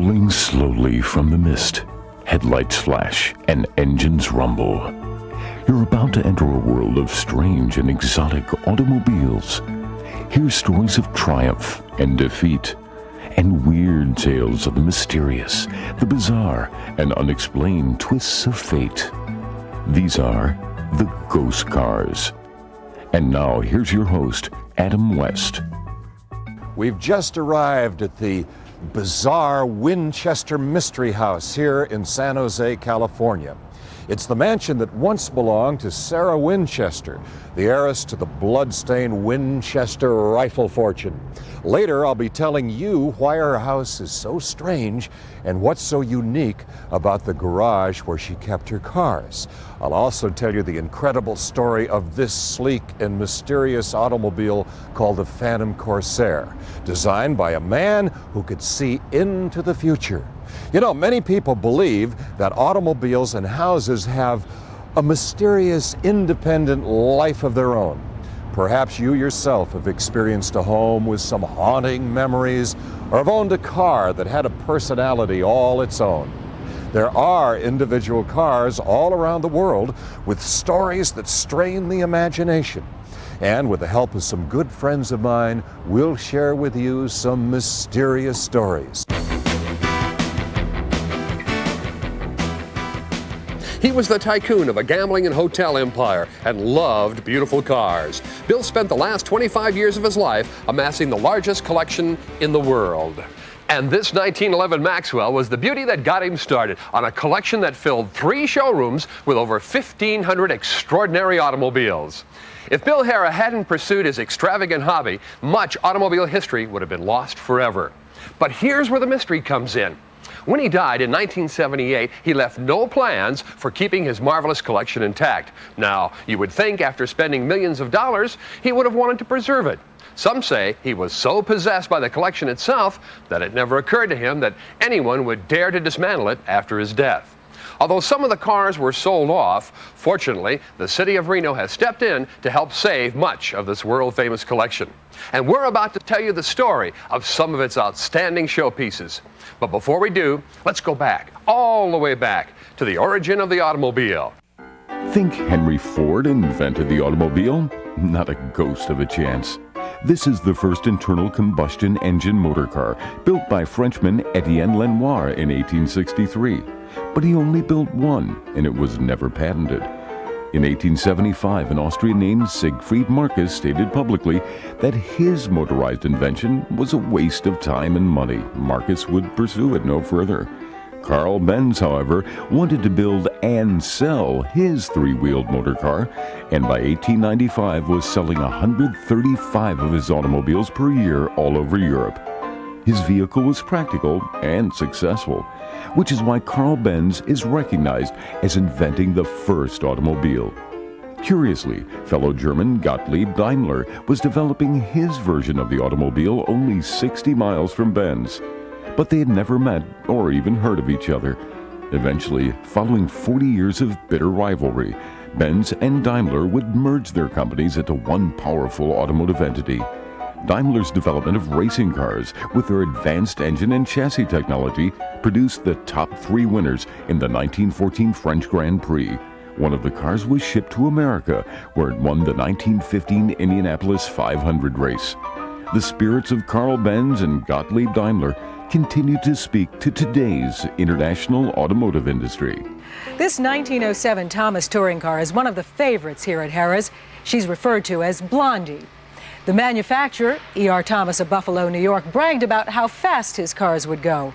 Pulling slowly from the mist, headlights flash and engines rumble. You're about to enter a world of strange and exotic automobiles. Hear stories of triumph and defeat, and weird tales of the mysterious, the bizarre, and unexplained twists of fate. These are the Ghost Cars. And now, here's your host, Adam West. We've just arrived at the bizarre Winchester Mystery House here in San Jose, California. It's the mansion that once belonged to Sarah Winchester, the heiress to the blood-stained Winchester rifle fortune. Later, I'll be telling you why her house is so strange and what's so unique about the garage where she kept her cars. I'll also tell you the incredible story of this sleek and mysterious automobile called the Phantom Corsair, designed by a man who could see into the future. You know, many people believe that automobiles and houses have a mysterious, independent life of their own. Perhaps you yourself have experienced a home with some haunting memories, or have owned a car that had a personality all its own. There are individual cars all around the world with stories that strain the imagination. And with the help of some good friends of mine, we'll share with you some mysterious stories. He was the tycoon of a gambling and hotel empire and loved beautiful cars. Bill spent the last 25 years of his life amassing the largest collection in the world. And this 1911 Maxwell was the beauty that got him started on a collection that filled 3 showrooms with over 1,500 extraordinary automobiles. If Bill Harrah hadn't pursued his extravagant hobby, much automobile history would have been lost forever. But here's where the mystery comes in. When he died in 1978, he left no plans for keeping his marvelous collection intact. Now, you would think after spending millions of dollars, he would have wanted to preserve it. Some say he was so possessed by the collection itself that it never occurred to him that anyone would dare to dismantle it after his death. Although some of the cars were sold off, fortunately, the city of Reno has stepped in to help save much of this world-famous collection. And we're about to tell you the story of some of its outstanding showpieces. But before we do, let's go back, all the way back, to the origin of the automobile. Think Henry Ford invented the automobile? Not a ghost of a chance. This is the first internal combustion engine motor car built by Frenchman Etienne Lenoir in 1863. But he only built one, and it was never patented. In 1875, an Austrian named Siegfried Marcus stated publicly that his motorized invention was a waste of time and money. Marcus would pursue it no further. Carl Benz, however, wanted to build and sell his 3-wheeled motor car, and by 1895 was selling 135 of his automobiles per year all over Europe. His vehicle was practical and successful, which is why Carl Benz is recognized as inventing the first automobile. Curiously, fellow German Gottlieb Daimler was developing his version of the automobile only 60 miles from Benz. But they had never met or even heard of each other. Eventually, following 40 years of bitter rivalry, Benz and Daimler would merge their companies into one powerful automotive entity. Daimler's development of racing cars with their advanced engine and chassis technology produced the top 3 winners in the 1914 French Grand Prix. One of the cars was shipped to America, where it won the 1915 Indianapolis 500 race. The spirits of Carl Benz and Gottlieb Daimler continue to speak to today's international automotive industry. This 1907 Thomas touring car is one of the favorites here at Harrah's. She's referred to as Blondie. The manufacturer, E.R. Thomas of Buffalo, New York, bragged about how fast his cars would go.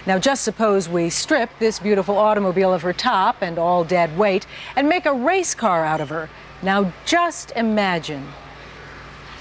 Now just suppose we strip this beautiful automobile of her top and all dead weight and make a race car out of her. Now just imagine.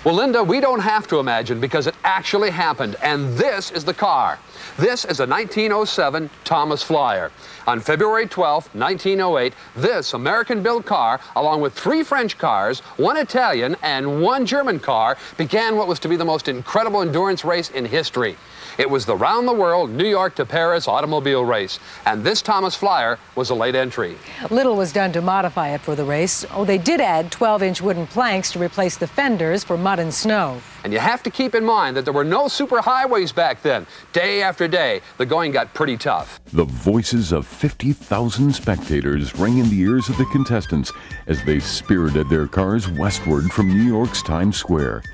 Well, Linda, we don't have to imagine because it actually happened, and this is the car. This is a 1907 Thomas Flyer. On February 12, 1908, this American-built car, along with 3 French cars, 1 Italian, and 1 German car, began what was to be the most incredible endurance race in history. It was the round-the-world New York to Paris automobile race, and this Thomas Flyer was a late entry. Little was done to modify it for the race. Oh, they did add 12-inch wooden planks to replace the fenders for mud mud and snow. And you have to keep in mind that there were no superhighways back then. Day after day, the going got pretty tough. The voices of 50,000 spectators rang in the ears of the contestants as they spirited their cars westward from New York's Times Square.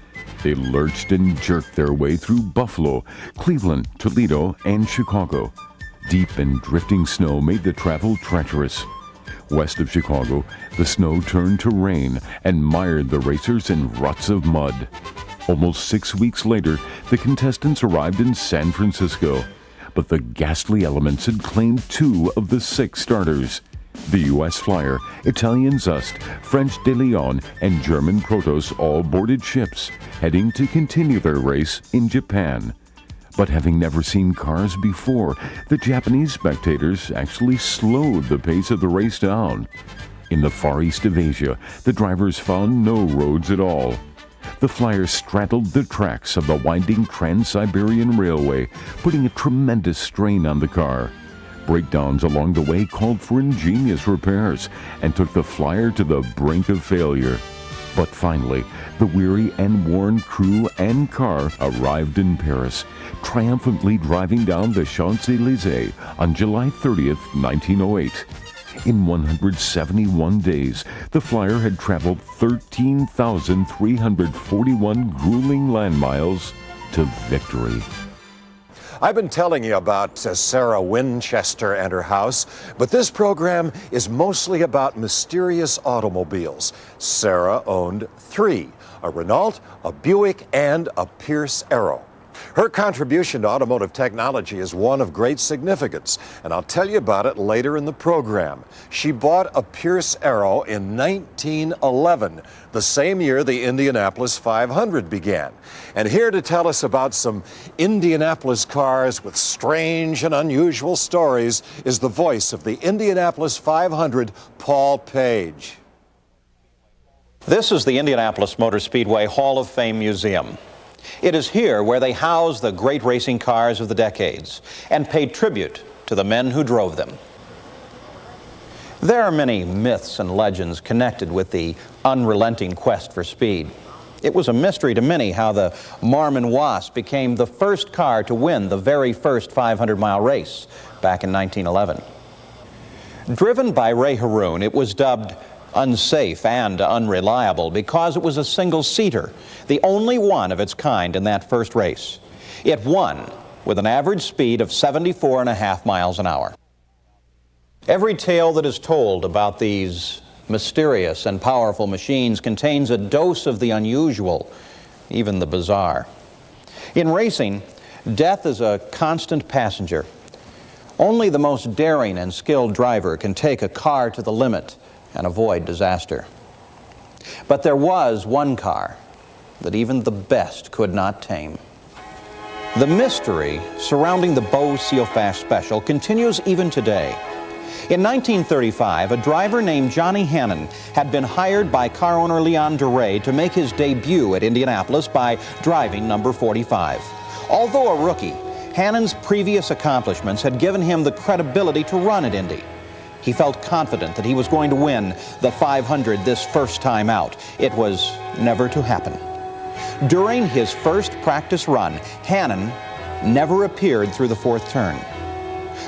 They lurched and jerked their way through Buffalo, Cleveland, Toledo, and Chicago. Deep and drifting snow made the travel treacherous. West of Chicago, the snow turned to rain and mired the racers in ruts of mud. Almost 6 weeks later, the contestants arrived in San Francisco, but the ghastly elements had claimed 2 of the 6 starters. The U.S. Flyer, Italian Zust, French De Leon, and German Protos all boarded ships, heading to continue their race in Japan. But having never seen cars before, the Japanese spectators actually slowed the pace of the race down. In the far east of Asia, the drivers found no roads at all. The Flyer straddled the tracks of the winding Trans-Siberian Railway, putting a tremendous strain on the car. Breakdowns along the way called for ingenious repairs and took the Flyer to the brink of failure. But finally, the weary and worn crew and car arrived in Paris, triumphantly driving down the Champs-Élysées on July 30th, 1908. In 171 days, the Flyer had traveled 13,341 grueling land miles to victory. I've been telling you about Sarah Winchester and her house, but this program is mostly about mysterious automobiles. Sarah owned 3, a Renault, a Buick, and a Pierce Arrow. Her contribution to automotive technology is one of great significance, and I'll tell you about it later in the program. She bought a Pierce Arrow in 1911, the same year the Indianapolis 500 began. And here to tell us about some Indianapolis cars with strange and unusual stories is the voice of the Indianapolis 500, Paul Page. This is the Indianapolis Motor Speedway Hall of Fame Museum. It is here where they house the great racing cars of the decades and pay tribute to the men who drove them. There are many myths and legends connected with the unrelenting quest for speed. It was a mystery to many how the Marmon Wasp became the first car to win the very first 500-mile race back in 1911. Driven by Ray Harroun, it was dubbed unsafe and unreliable because it was a single-seater, the only one of its kind in that first race. It won with an average speed of 74.5 miles an hour. Every tale that is told about these mysterious and powerful machines contains a dose of the unusual, even the bizarre. In racing, death is a constant passenger. Only the most daring and skilled driver can take a car to the limit and avoid disaster. But there was one car that even the best could not tame. The mystery surrounding the Beau Sealfast Special continues even today. In 1935, a driver named Johnny Hannon had been hired by car owner Leon Duray to make his debut at Indianapolis by driving number 45. Although a rookie, Hannon's previous accomplishments had given him the credibility to run at Indy. He felt confident that he was going to win the 500 this first time out. It was never to happen. During his first practice run, Hannon never appeared through the 4th turn.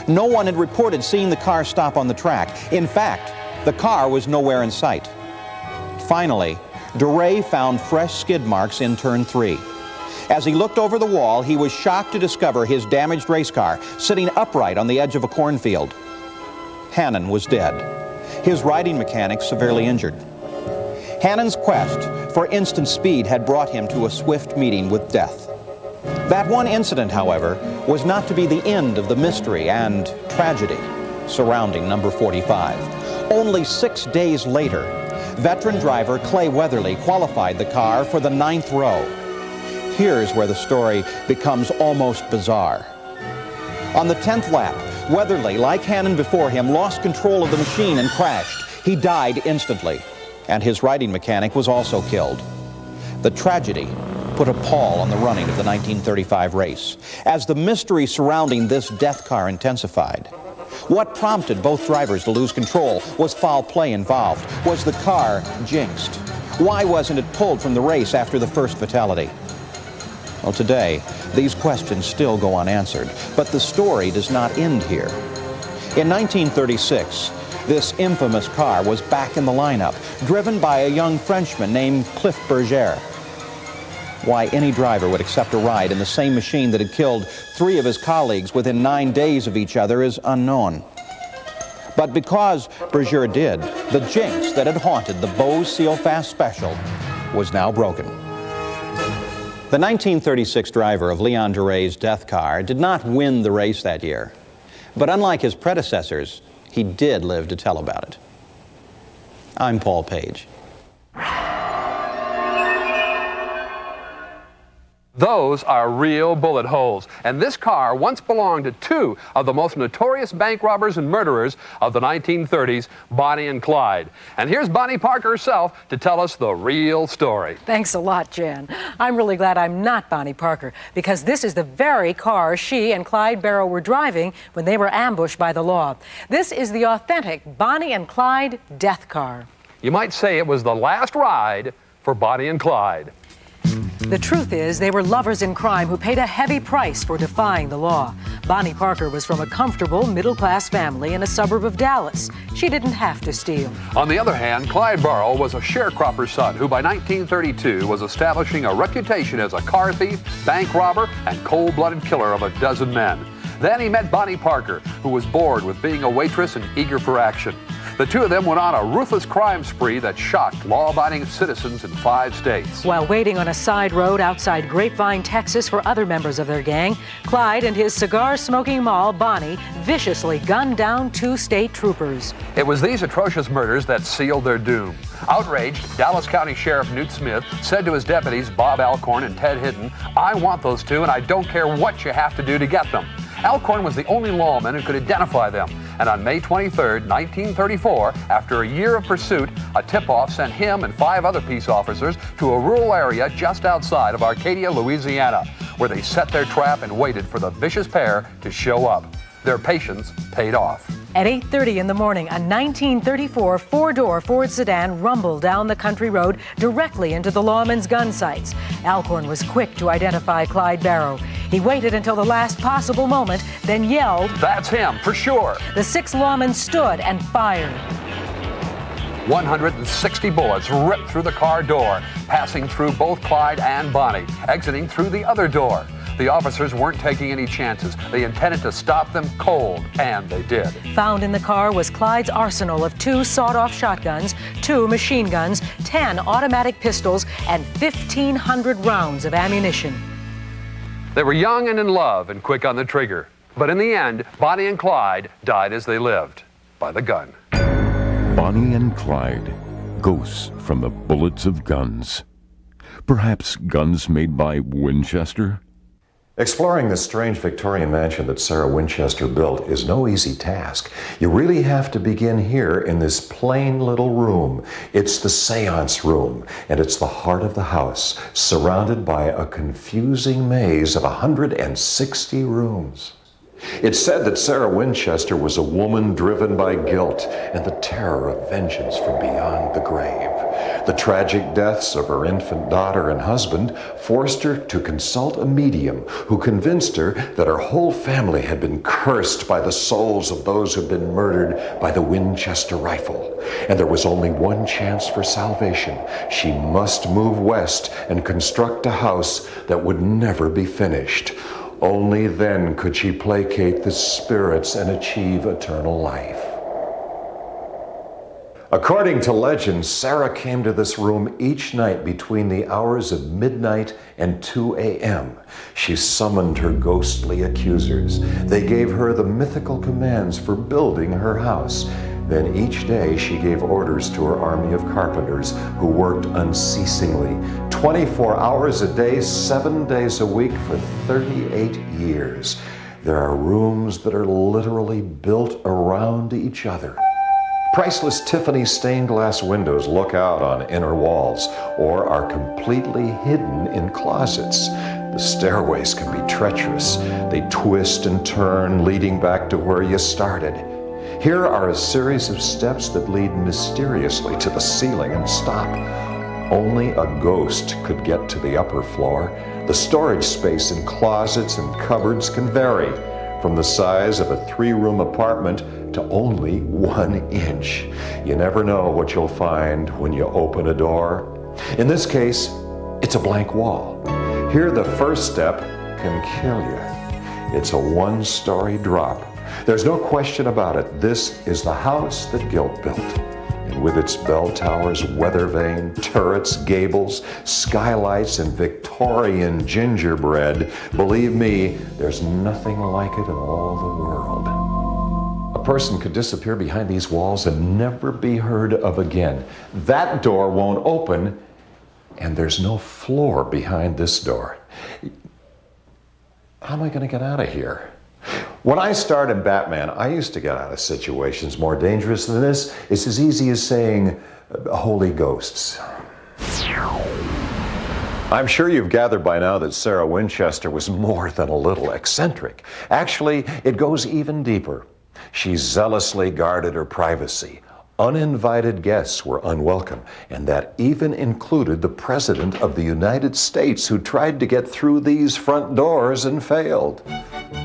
No one had reported seeing the car stop on the track. In fact, the car was nowhere in sight. Finally, Duray found fresh skid marks in turn 3. As he looked over the wall, he was shocked to discover his damaged race car sitting upright on the edge of a cornfield. Hannon was dead, his riding mechanic severely injured. Hannon's quest for instant speed had brought him to a swift meeting with death. That one incident, however, was not to be the end of the mystery and tragedy surrounding number 45. Only 6 days later, veteran driver Clay Weatherly qualified the car for the 9th row. Here's where the story becomes almost bizarre. On the 10th lap, Weatherly, like Hannon before him, lost control of the machine and crashed. He died instantly, and his riding mechanic was also killed. The tragedy put a pall on the running of the 1935 race, as the mystery surrounding this death car intensified. What prompted both drivers to lose control? Was foul play involved? Was the car jinxed? Why wasn't it pulled from the race after the first fatality? Well, today, these questions still go unanswered, but the story does not end here. In 1936, this infamous car was back in the lineup, driven by a young Frenchman named Cliff Berger. Why any driver would accept a ride in the same machine that had killed 3 of his colleagues within 9 days of each other is unknown. But because Berger did, the jinx that had haunted the Bose Seal Fast Special was now broken. The 1936 driver of Leon Duray's death car did not win the race that year. But unlike his predecessors, he did live to tell about it. I'm Paul Page. Those are real bullet holes. And this car once belonged to 2 of the most notorious bank robbers and murderers of the 1930s, Bonnie and Clyde. And here's Bonnie Parker herself to tell us the real story. Thanks a lot, Jan. I'm really glad I'm not Bonnie Parker, because this is the very car she and Clyde Barrow were driving when they were ambushed by the law. This is the authentic Bonnie and Clyde death car. You might say it was the last ride for Bonnie and Clyde. The truth is, they were lovers in crime who paid a heavy price for defying the law. Bonnie Parker was from a comfortable, middle-class family in a suburb of Dallas. She didn't have to steal. On the other hand, Clyde Barrow was a sharecropper's son who by 1932 was establishing a reputation as a car thief, bank robber, and cold-blooded killer of a dozen men. Then he met Bonnie Parker, who was bored with being a waitress and eager for action. The 2 of them went on a ruthless crime spree that shocked law-abiding citizens in 5 states. While waiting on a side road outside Grapevine, Texas for other members of their gang, Clyde and his cigar-smoking moll, Bonnie, viciously gunned down 2 state troopers. It was these atrocious murders that sealed their doom. Outraged, Dallas County Sheriff Newt Smith said to his deputies, Bob Alcorn and Ted Hidden, "I want those 2 and I don't care what you have to do to get them." Alcorn was the only lawman who could identify them. And on May 23, 1934, after a year of pursuit, a tip-off sent him and 5 other peace officers to a rural area just outside of Arcadia, Louisiana, where they set their trap and waited for the vicious pair to show up. Their patience paid off. At 8:30 in the morning, a 1934 4-door Ford sedan rumbled down the country road directly into the lawman's gun sights. Alcorn was quick to identify Clyde Barrow. He waited until the last possible moment, then yelled, "That's him, for sure." The 6 lawmen stood and fired. 160 bullets ripped through the car door, passing through both Clyde and Bonnie, exiting through the other door. The officers weren't taking any chances. They intended to stop them cold, and they did. Found in the car was Clyde's arsenal of 2 sawed-off shotguns, 2 machine guns, 10 automatic pistols, and 1,500 rounds of ammunition. They were young and in love and quick on the trigger. But in the end, Bonnie and Clyde died as they lived, by the gun. Bonnie and Clyde, ghosts from the bullets of guns. Perhaps guns made by Winchester? Exploring this strange Victorian mansion that Sarah Winchester built is no easy task. You really have to begin here in this plain little room. It's the seance room, and it's the heart of the house, surrounded by a confusing maze of 160 rooms. It's said that Sarah Winchester was a woman driven by guilt and the terror of vengeance from beyond the grave. The tragic deaths of her infant daughter and husband forced her to consult a medium who convinced her that her whole family had been cursed by the souls of those who'd been murdered by the Winchester rifle. And there was only one chance for salvation. She must move west and construct a house that would never be finished. Only then could she placate the spirits and achieve eternal life. According to legend, Sarah came to this room each night between the hours of midnight and 2 a.m. She summoned her ghostly accusers. They gave her the mythical commands for building her house. Then each day she gave orders to her army of carpenters who worked unceasingly, 24 hours a day, 7 days a week for 38 years. There are rooms that are literally built around each other. Priceless Tiffany stained glass windows look out on inner walls or are completely hidden in closets. The stairways can be treacherous. They twist and turn, leading back to where you started. Here are a series of steps that lead mysteriously to the ceiling and stop. Only a ghost could get to the upper floor. The storage space in closets and cupboards can vary from the size of a 3-room apartment to only 1 inch. You never know what you'll find when you open a door. In this case, it's a blank wall. Here, the first step can kill you. It's a 1-story drop. There's no question about it. This is the house that guilt built. And with its bell towers, weather vane, turrets, gables, skylights, and Victorian gingerbread, believe me, there's nothing like it in all the world. A person could disappear behind these walls and never be heard of again. That door won't open, and there's no floor behind this door. How am I going to get out of here? When I started Batman, I used to get out of situations more dangerous than this. It's as easy as saying, holy ghosts. I'm sure you've gathered by now that Sarah Winchester was more than a little eccentric. Actually, it goes even deeper. She zealously guarded her privacy. Uninvited guests were unwelcome, and that even included the President of the United States, who tried to get through these front doors and failed.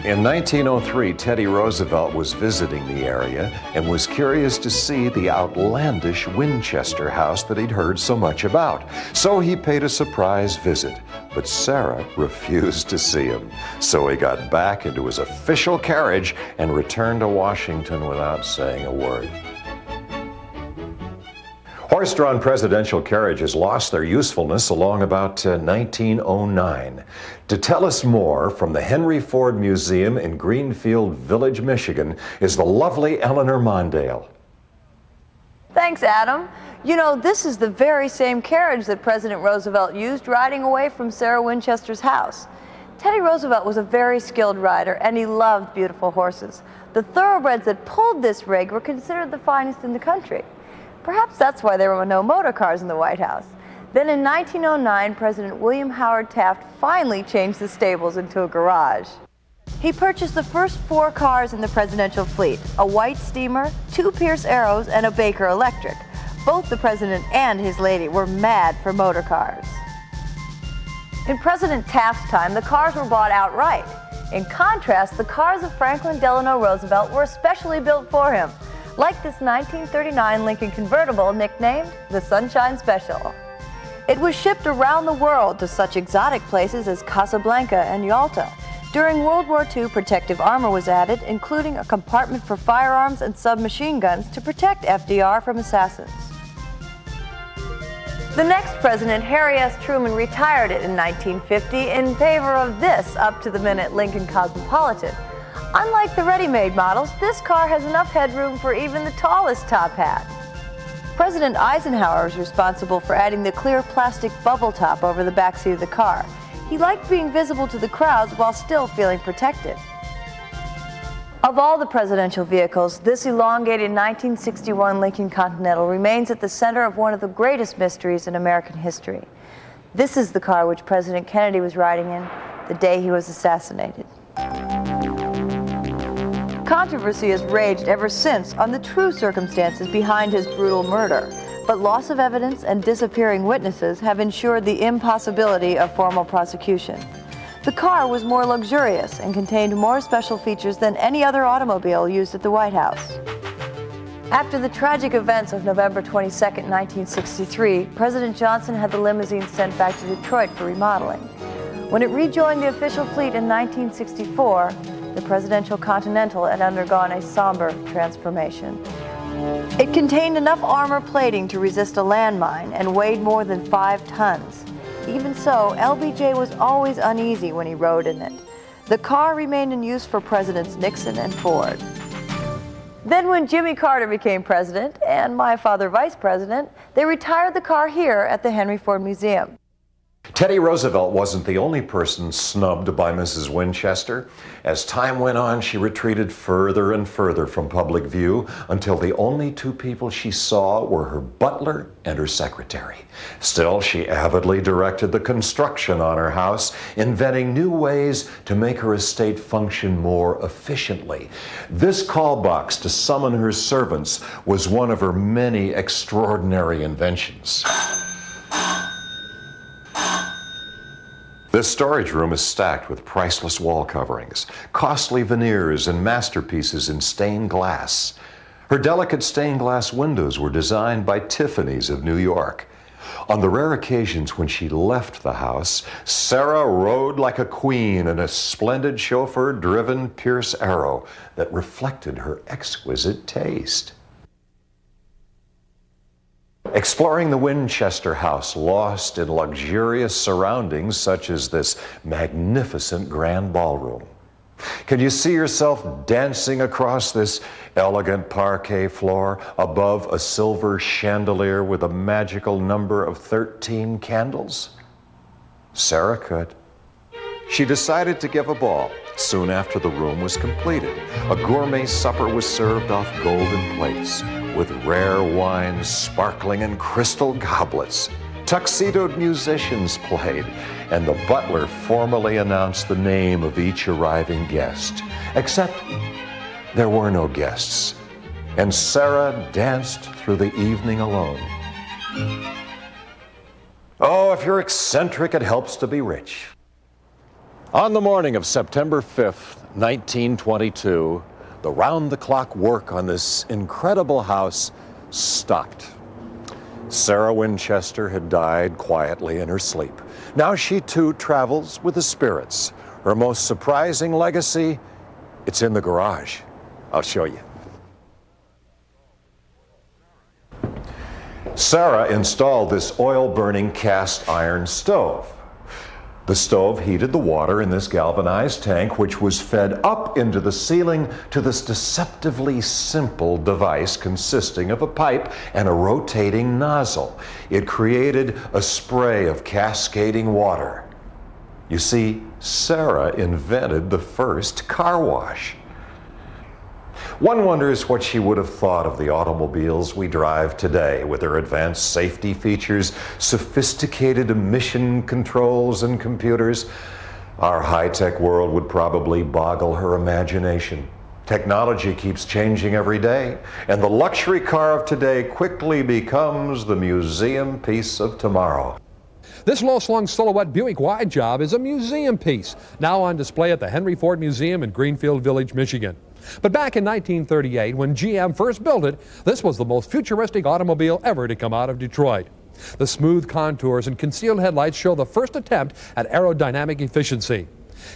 In 1903, Teddy Roosevelt was visiting the area and was curious to see the outlandish Winchester house that he'd heard so much about. So he paid a surprise visit, but Sarah refused to see him. So he got back into his official carriage and returned to Washington without saying a word. Horse-drawn presidential carriages lost their usefulness along about 1909. To tell us more from the Henry Ford Museum in Greenfield Village, Michigan, is the lovely Eleanor Mondale. Thanks, Adam. You know, this is the very same carriage that President Roosevelt used riding away from Sarah Winchester's house. Teddy Roosevelt was a very skilled rider, and he loved beautiful horses. The thoroughbreds that pulled this rig were considered the finest in the country. Perhaps that's why there were no motor cars in the White House. Then in 1909, President William Howard Taft finally changed the stables into a garage. He purchased the first 4 cars in the presidential fleet, a White steamer, 2 Pierce Arrows, and a Baker Electric. Both the president and his lady were mad for motor cars. In President Taft's time, the cars were bought outright. In contrast, the cars of Franklin Delano Roosevelt were especially built for him, like this 1939 Lincoln convertible nicknamed the Sunshine Special. It was shipped around the world to such exotic places as Casablanca and Yalta. During World War II, protective armor was added, including a compartment for firearms and submachine guns to protect FDR from assassins. The next president, Harry S. Truman, retired it in 1950 in favor of this up-to-the-minute Lincoln Cosmopolitan. Unlike the ready-made models, this car has enough headroom for even the tallest top hat. President Eisenhower was responsible for adding the clear plastic bubble top over the backseat of the car. He liked being visible to the crowds while still feeling protected. Of all the presidential vehicles, this elongated 1961 Lincoln Continental remains at the center of one of the greatest mysteries in American history. This is the car which President Kennedy was riding in the day he was assassinated. Controversy has raged ever since on the true circumstances behind his brutal murder, but loss of evidence and disappearing witnesses have ensured the impossibility of formal prosecution. The car was more luxurious and contained more special features than any other automobile used at the White House. After the tragic events of November 22, 1963, President Johnson had the limousine sent back to Detroit for remodeling. When it rejoined the official fleet in 1964, the presidential Continental had undergone a somber transformation. It contained enough armor plating to resist a landmine and weighed more than 5 tons. Even so, LBJ was always uneasy when he rode in it. The car remained in use for Presidents Nixon and Ford. Then when Jimmy Carter became president, and my father vice president, they retired the car here at the Henry Ford Museum. Teddy Roosevelt wasn't the only person snubbed by Mrs. Winchester. As time went on, she retreated further and further from public view until the only 2 people she saw were her butler and her secretary. Still, she avidly directed the construction on her house, inventing new ways to make her estate function more efficiently. This call box to summon her servants was one of her many extraordinary inventions. This storage room is stacked with priceless wall coverings, costly veneers, and masterpieces in stained glass. Her delicate stained glass windows were designed by Tiffany's of New York. On the rare occasions when she left the house, Sarah rode like a queen in a splendid chauffeur-driven Pierce Arrow that reflected her exquisite taste. Exploring the Winchester house, lost in luxurious surroundings such as this magnificent grand ballroom. Can you see yourself dancing across this elegant parquet floor above a silver chandelier with a magical number of 13 candles? Sarah could. She decided to give a ball. Soon after the room was completed, a gourmet supper was served off golden plates with rare wines sparkling in crystal goblets. Tuxedoed musicians played, and the butler formally announced the name of each arriving guest. Except there were no guests, and Sarah danced through the evening alone. Oh, if you're eccentric, it helps to be rich. On the morning of September 5th, 1922, the round-the-clock work on this incredible house stopped. Sarah Winchester had died quietly in her sleep. Now she too travels with the spirits. Her most surprising legacy, it's in the garage. I'll show you. Sarah installed this oil-burning cast iron stove. The stove heated the water in this galvanized tank, which was fed up into the ceiling to this deceptively simple device consisting of a pipe and a rotating nozzle. It created a spray of cascading water. You see, Sarah invented the first car wash. One wonders what she would have thought of the automobiles we drive today, with their advanced safety features, sophisticated emission controls, and computers. Our high-tech world would probably boggle her imagination. Technology keeps changing every day, and the luxury car of today quickly becomes the museum piece of tomorrow. This low-slung silhouette Buick wide job is a museum piece, now on display at the Henry Ford Museum in Greenfield Village, Michigan. But back in 1938, when GM first built it, this was the most futuristic automobile ever to come out of Detroit. The smooth contours and concealed headlights show the first attempt at aerodynamic efficiency.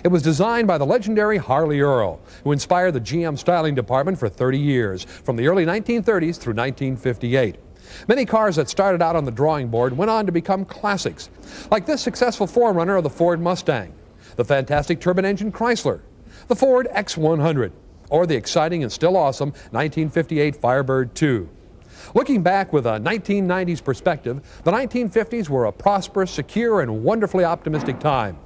It was designed by the legendary Harley Earl, who inspired the GM styling department for 30 years, from the early 1930s through 1958. Many cars that started out on the drawing board went on to become classics, like this successful forerunner of the Ford Mustang, the fantastic turbine-engine Chrysler, the Ford X100, or the exciting and still awesome 1958 Firebird II. Looking back with a 1990s perspective, the 1950s were a prosperous, secure, and wonderfully optimistic time.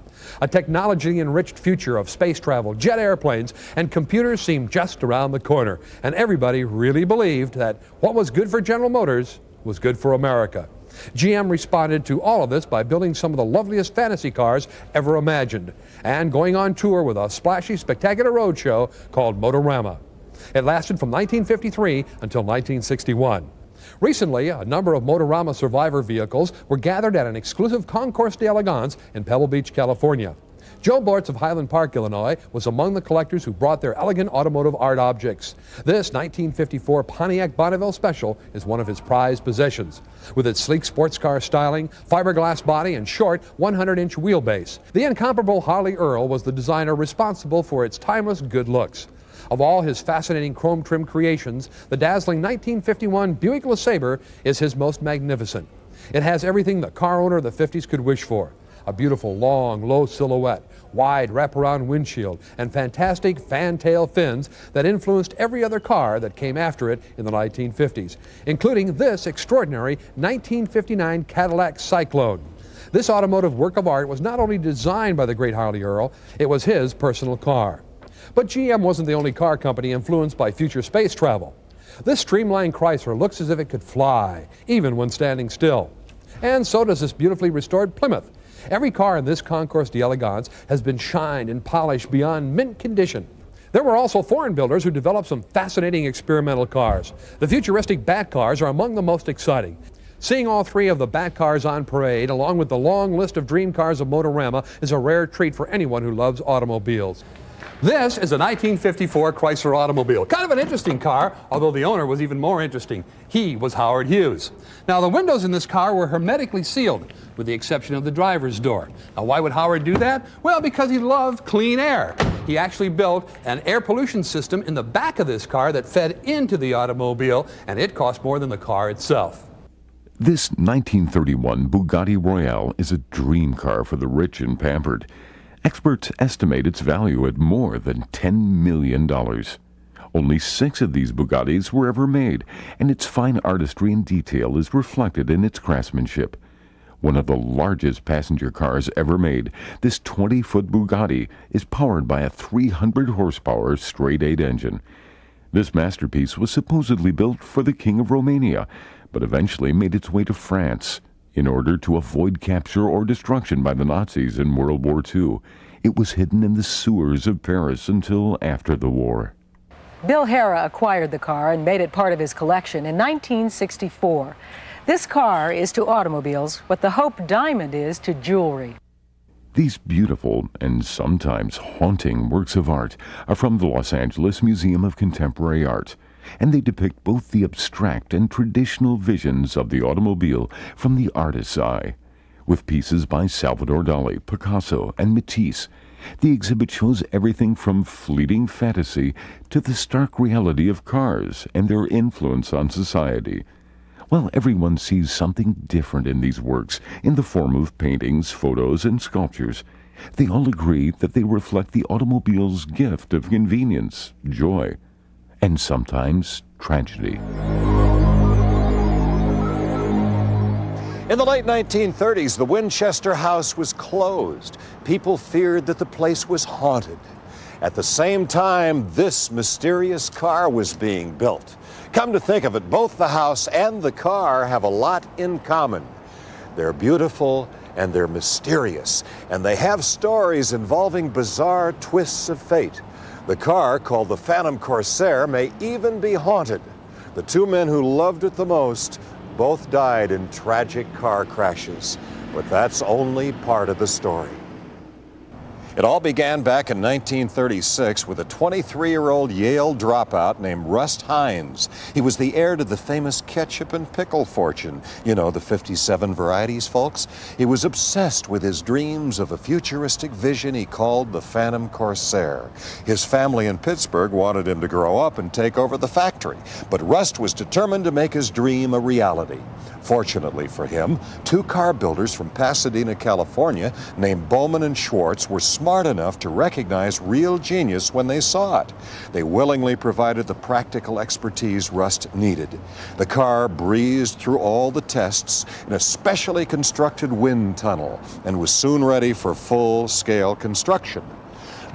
A technology-enriched future of space travel, jet airplanes, and computers seemed just around the corner, and everybody really believed that what was good for General Motors was good for America. GM responded to all of this by building some of the loveliest fantasy cars ever imagined and going on tour with a splashy, spectacular roadshow called Motorama. It lasted from 1953 until 1961. Recently, a number of Motorama Survivor vehicles were gathered at an exclusive Concours d'Elegance in Pebble Beach, California. Joe Bortz of Highland Park, Illinois, was among the collectors who brought their elegant automotive art objects. This 1954 Pontiac Bonneville Special is one of his prized possessions. With its sleek sports car styling, fiberglass body, and short 100-inch wheelbase, the incomparable Harley Earl was the designer responsible for its timeless good looks. Of all his fascinating chrome trim creations, the dazzling 1951 Buick LeSabre is his most magnificent. It has everything the car owner of the 50s could wish for. A beautiful, long, low silhouette, wide wraparound windshield, and fantastic fantail fins that influenced every other car that came after it in the 1950s, including this extraordinary 1959 Cadillac Cyclone. This automotive work of art was not only designed by the great Harley Earl, it was his personal car. But GM wasn't the only car company influenced by future space travel. This streamlined Chrysler looks as if it could fly, even when standing still. And so does this beautifully restored Plymouth. Every car in this Concours d'Elegance has been shined and polished beyond mint condition. There were also foreign builders who developed some fascinating experimental cars. The futuristic Bat cars are among the most exciting. Seeing all three of the Bat cars on parade, along with the long list of dream cars of Motorama, is a rare treat for anyone who loves automobiles. This is a 1954 Chrysler automobile. Kind of an interesting car, although the owner was even more interesting. He was Howard Hughes. Now, the windows in this car were hermetically sealed, with the exception of the driver's door. Now, why would Howard do that? Well, because he loved clean air. He actually built an air pollution system in the back of this car that fed into the automobile, and it cost more than the car itself. This 1931 Bugatti Royale is a dream car for the rich and pampered. Experts estimate its value at more than $10 million. Only 6 of these Bugattis were ever made, and its fine artistry and detail is reflected in its craftsmanship. One of the largest passenger cars ever made, this 20-foot Bugatti is powered by a 300-horsepower straight-eight engine. This masterpiece was supposedly built for the King of Romania, but eventually made its way to France. In order to avoid capture or destruction by the Nazis in World War II, it was hidden in the sewers of Paris until after the war. Bill Harrah acquired the car and made it part of his collection in 1964. This car is to automobiles what the Hope Diamond is to jewelry. These beautiful and sometimes haunting works of art are from the Los Angeles Museum of Contemporary Art, and they depict both the abstract and traditional visions of the automobile from the artist's eye. With pieces by Salvador Dali, Picasso, and Matisse, the exhibit shows everything from fleeting fantasy to the stark reality of cars and their influence on society. While everyone sees something different in these works in the form of paintings, photos, and sculptures, they all agree that they reflect the automobile's gift of convenience, joy, and sometimes tragedy. In the late 1930s, the Winchester House was closed. People feared that the place was haunted. At the same time, this mysterious car was being built. Come to think of it, both the house and the car have a lot in common. They're beautiful and they're mysterious, and they have stories involving bizarre twists of fate. The car, called the Phantom Corsair, may even be haunted. The 2 men who loved it the most both died in tragic car crashes, but that's only part of the story. It all began back in 1936 with a 23-year-old Yale dropout named Rust Hines. He was the heir to the famous ketchup and pickle fortune. You know, the 57 varieties, folks. He was obsessed with his dreams of a futuristic vision he called the Phantom Corsair. His family in Pittsburgh wanted him to grow up and take over the factory, but Rust was determined to make his dream a reality. Fortunately for him, 2 car builders from Pasadena, California, named Bowman and Schwartz, were smart enough to recognize real genius when they saw it. They willingly provided the practical expertise Rust needed. The car breezed through all the tests in a specially constructed wind tunnel and was soon ready for full-scale construction.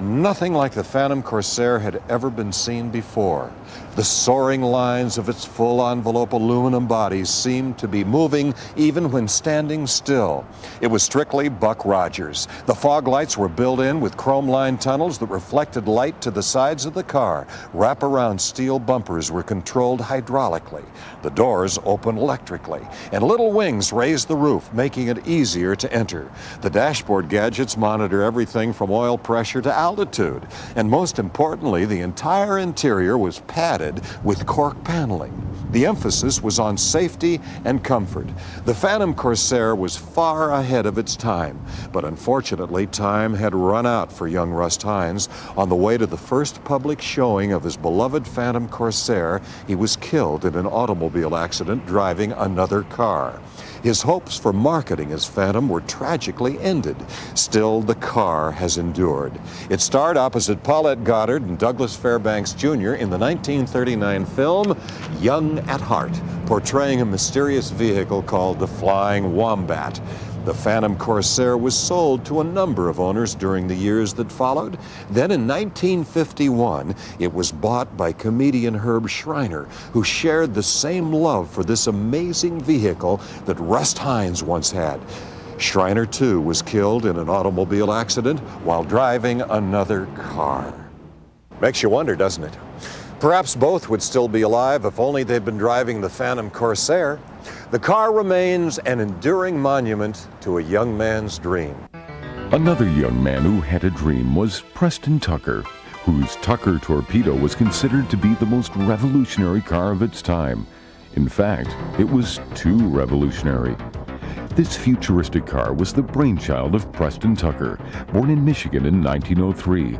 Nothing like the Phantom Corsair had ever been seen before. The soaring lines of its full-envelope aluminum body seemed to be moving even when standing still. It was strictly Buck Rogers. The fog lights were built in with chrome-lined tunnels that reflected light to the sides of the car. Wrap-around steel bumpers were controlled hydraulically. The doors opened electrically, and little wings raised the roof, making it easier to enter. The dashboard gadgets monitor everything from oil pressure to altitude, and most importantly, the entire interior was padded with cork paneling. The emphasis was on safety and comfort. The Phantom Corsair was far ahead of its time, but unfortunately, time had run out for young Rust Hines. On the way to the first public showing of his beloved Phantom Corsair, he was killed in an automobile accident driving another car. His hopes for marketing his Phantom were tragically ended. Still, the car has endured. It starred opposite Paulette Goddard and Douglas Fairbanks Jr. in the 1939 film Young at Heart, portraying a mysterious vehicle called the Flying Wombat. The Phantom Corsair was sold to a number of owners during the years that followed. Then in 1951, it was bought by comedian Herb Schreiner, who shared the same love for this amazing vehicle that Rust Hines once had. Schreiner, too, was killed in an automobile accident while driving another car. Makes you wonder, doesn't it? Perhaps both would still be alive if only they'd been driving the Phantom Corsair. The car remains an enduring monument to a young man's dream. Another young man who had a dream was Preston Tucker, whose Tucker Torpedo was considered to be the most revolutionary car of its time. In fact, it was too revolutionary. This futuristic car was the brainchild of Preston Tucker, born in Michigan in 1903.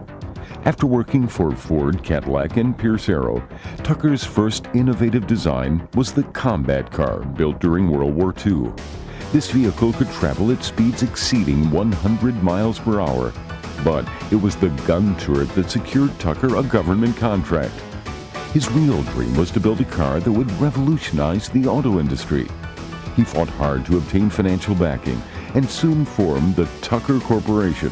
After working for Ford, Cadillac, and Pierce Arrow, Tucker's first innovative design was the Combat car built during World War II. This vehicle could travel at speeds exceeding 100 miles per hour, but it was the gun turret that secured Tucker a government contract. His real dream was to build a car that would revolutionize the auto industry. He fought hard to obtain financial backing and soon formed the Tucker Corporation.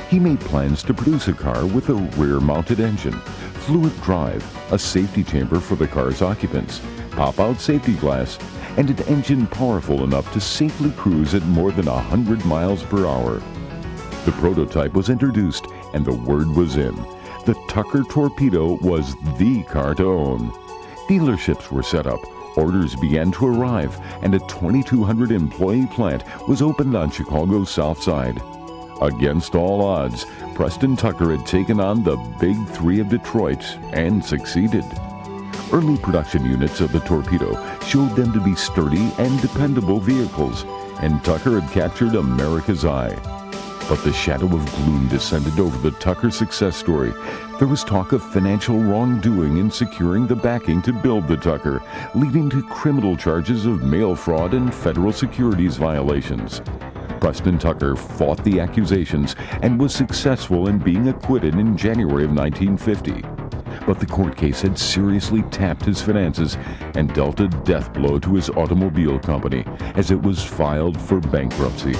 He made plans to produce a car with a rear-mounted engine, fluid drive, a safety chamber for the car's occupants, pop-out safety glass, and an engine powerful enough to safely cruise at more than 100 miles per hour. The prototype was introduced and the word was in. The Tucker Torpedo was the car to own. Dealerships were set up, orders began to arrive, and a 2,200-employee plant was opened on Chicago's South Side. Against all odds, Preston Tucker had taken on the Big Three of Detroit and succeeded. Early production units of the Torpedo showed them to be sturdy and dependable vehicles, and Tucker had captured America's eye. But the shadow of gloom descended over the Tucker success story. There was talk of financial wrongdoing in securing the backing to build the Tucker, leading to criminal charges of mail fraud and federal securities violations. Preston Tucker fought the accusations and was successful in being acquitted in January of 1950. But the court case had seriously tapped his finances and dealt a death blow to his automobile company as it was filed for bankruptcy.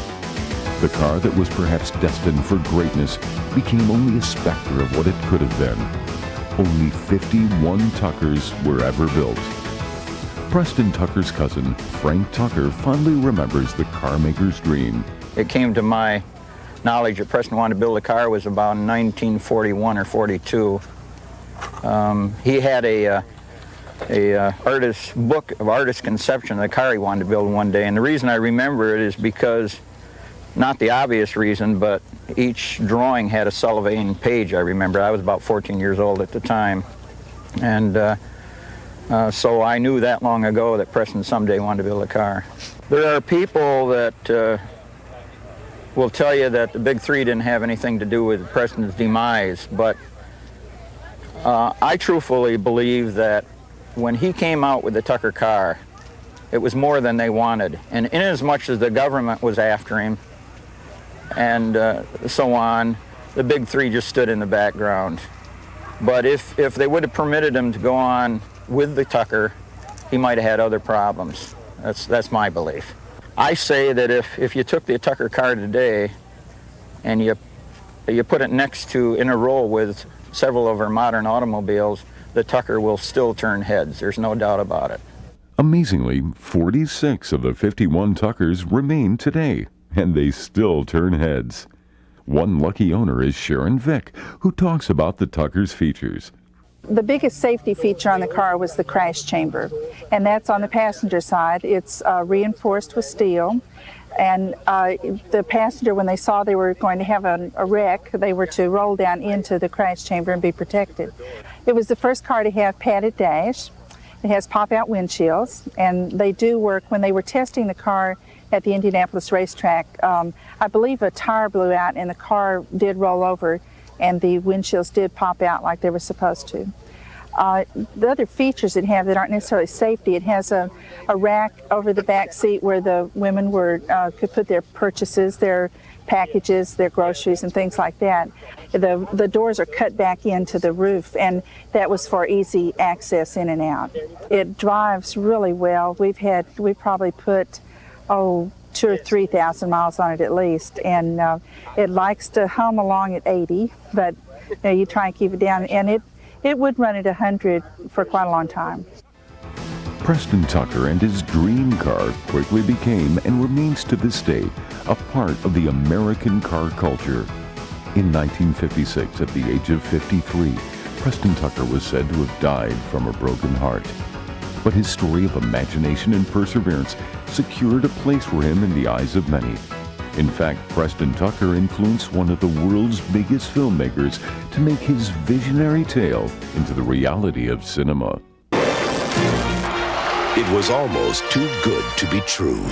The car that was perhaps destined for greatness became only a specter of what it could have been. Only 51 Tuckers were ever built. Preston Tucker's cousin, Frank Tucker, fondly remembers the car maker's dream. It came to my knowledge that Preston wanted to build a car was about 1941 or 42. He had a artist's book of artist conception of the car he wanted to build one day, and the reason I remember it is because, not the obvious reason, but each drawing had a Sullivan page, I remember. I was about 14 years old at the time, and so I knew that long ago that Preston someday wanted to build a car. There are people that will tell you that the Big Three didn't have anything to do with Preston's demise, but I truthfully believe that when he came out with the Tucker car, it was more than they wanted. And inasmuch as the government was after him and so on, the Big Three just stood in the background. But if they would have permitted him to go on with the Tucker, he might have had other problems. That's my belief. I say that if you took the Tucker car today and you put it next to, in a row with several of our modern automobiles, the Tucker will still turn heads. There's no doubt about it. Amazingly, 46 of the 51 Tuckers remain today, and they still turn heads. One lucky owner is Sharon Vick, who talks about the Tucker's features. The biggest safety feature on the car was the crash chamber, and that's on the passenger side. It's reinforced with steel, and the passenger, when they saw they were going to have a wreck, they were to roll down into the crash chamber and be protected. It was the first car to have padded dash. It has pop-out windshields, and they do work. When they were testing the car at the Indianapolis racetrack, I believe a tire blew out and the car did roll over, and the windshields did pop out like they were supposed to. The other features it have that aren't necessarily safety, it has a rack over the back seat where the women could put their purchases, their packages, their groceries, and things like that. The doors are cut back into the roof, and that was for easy access in and out. It drives really well. We probably put 2,000 or 3,000 miles on it at least, and it likes to hum along at 80, but you try and keep it down, and it would run at 100 for quite a long time. Preston Tucker and his dream car quickly became and remains to this day a part of the American car culture. In 1956, at the age of 53, Preston Tucker was said to have died from a broken heart. but his story of imagination and perseverance secured a place for him in the eyes of many. In fact, Preston Tucker influenced one of the world's biggest filmmakers to make his visionary tale into the reality of cinema. It was almost too good to be true.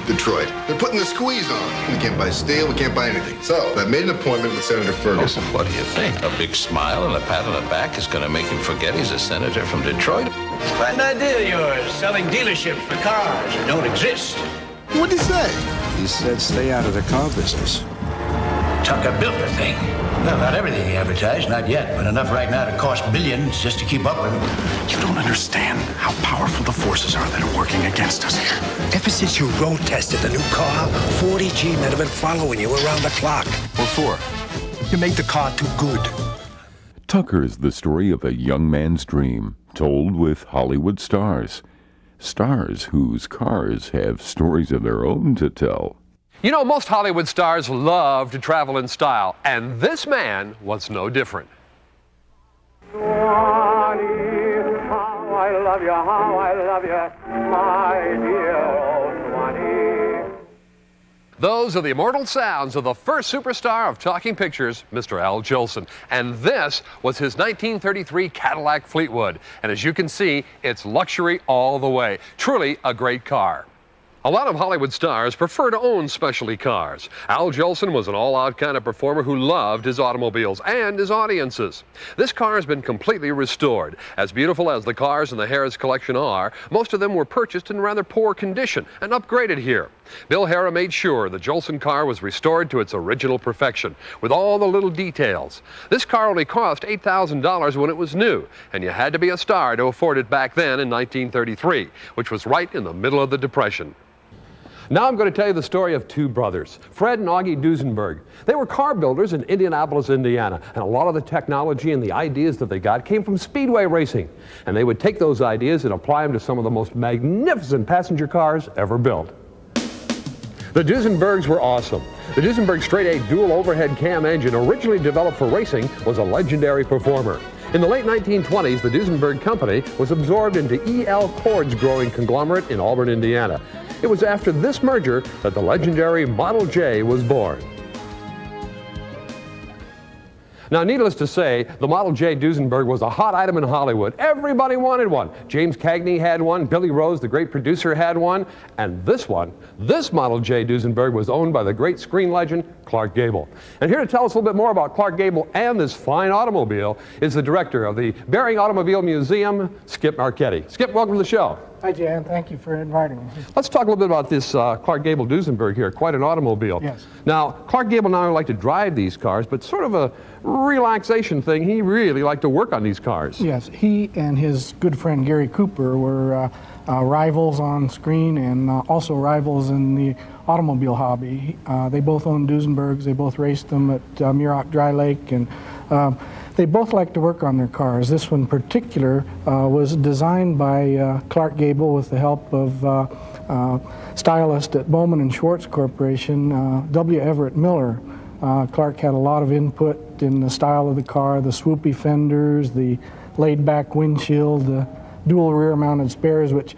Detroit, they're putting the squeeze on. We can't buy steel, we can't buy anything. So I made an appointment with Senator Ferguson. What do you think? A big smile and a pat on the back is going to make him forget he's a senator from Detroit? It's quite an idea of yours, selling dealerships for cars that don't exist. What'd he say? He said stay out of the car business. Tucker built the thing. Well, not everything he advertised, not yet, but enough right now to cost billions just to keep up with him. You don't understand how powerful the forces are that are working against us here. Ever since you road tested the new car, 40 G-men have been following you around the clock. What for? You make the car too good. Tucker is the story of a young man's dream, told with Hollywood stars. Stars whose cars have stories of their own to tell. You know, most Hollywood stars love to travel in style, and this man was no different. Swanee, how I love you, my dear old Swanee. Those are the immortal sounds of the first superstar of talking pictures, Mr. Al Jolson. And this was his 1933 Cadillac Fleetwood. And as you can see, it's luxury all the way. Truly a great car. A lot of Hollywood stars prefer to own specialty cars. Al Jolson was an all-out kind of performer who loved his automobiles and his audiences. This car has been completely restored. As beautiful as the cars in the Harrah's collection are, most of them were purchased in rather poor condition and upgraded here. Bill Harrah made sure the Jolson car was restored to its original perfection, with all the little details. This car only cost $8,000 when it was new, and you had to be a star to afford it back then in 1933, which was right in the middle of the Depression. Now I'm going to tell you the story of two brothers, Fred and Augie Duesenberg. They were car builders in Indianapolis, Indiana, and a lot of the technology and the ideas that they got came from speedway racing. And they would take those ideas and apply them to some of the most magnificent passenger cars ever built. The Duesenbergs were awesome. The Duesenberg straight-eight dual overhead cam engine, originally developed for racing, was a legendary performer. In the late 1920s, the Duesenberg Company was absorbed into E.L. Cord's growing conglomerate in Auburn, Indiana. It was after this merger that the legendary Model J was born. Now, needless to say, the Model J Duesenberg was a hot item in Hollywood. Everybody wanted one. James Cagney had one, Billy Rose, the great producer, had one, and this Model J Duesenberg was owned by the great screen legend, Clark Gable. And here to tell us a little bit more about Clark Gable and this fine automobile is the director of the Bearing Automobile Museum, Skip Marchetti. Skip, welcome to the show. Hi, Jan. Thank you for inviting me. Let's talk a little bit about this Clark Gable Duesenberg here. Quite an automobile. Yes. Now, Clark Gable not only liked to drive these cars, but sort of a relaxation thing. He really liked to work on these cars. Yes. He and his good friend Gary Cooper were rivals on screen and also rivals in the automobile hobby. They both owned Duesenbergs. They both raced them at Muroc Dry Lake, and they both liked to work on their cars. This one in particular was designed by Clark Gable with the help of stylist at Bowman and Schwartz Corporation, W. Everett Miller. Clark had a lot of input in the style of the car, the swoopy fenders, the laid-back windshield, the dual rear-mounted spares, which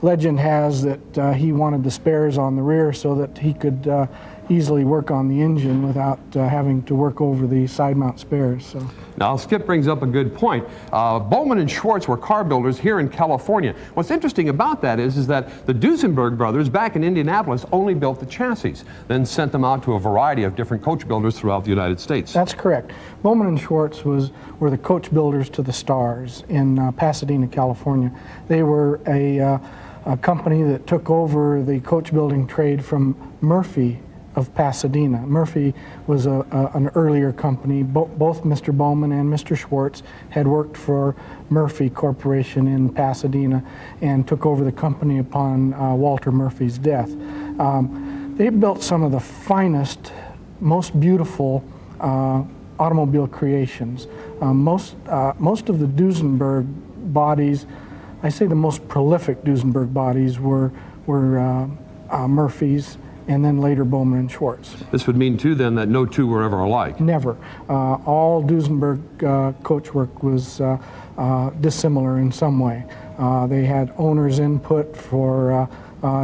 legend has that he wanted the spares on the rear so that he could easily work on the engine without having to work over the side mount spares. So. Now, Skip brings up a good point. Bowman and Schwartz were car builders here in California. What's interesting about that is that the Duesenberg brothers back in Indianapolis only built the chassis, then sent them out to a variety of different coach builders throughout the United States. That's correct. Bowman and Schwartz were the coach builders to the Stars in Pasadena, California. They were a company that took over the coach building trade from Murphy of Pasadena. Murphy was an earlier company. Both Mr. Bowman and Mr. Schwartz had worked for Murphy Corporation in Pasadena and took over the company upon Walter Murphy's death. They built some of the finest, most beautiful automobile creations. Most of the Duesenberg bodies, I say the most prolific Duesenberg bodies were Murphy's and then later Bowman and Schwartz. This would mean, too, then, that no two were ever alike. Never. All Duesenberg coachwork was dissimilar in some way. They had owner's input for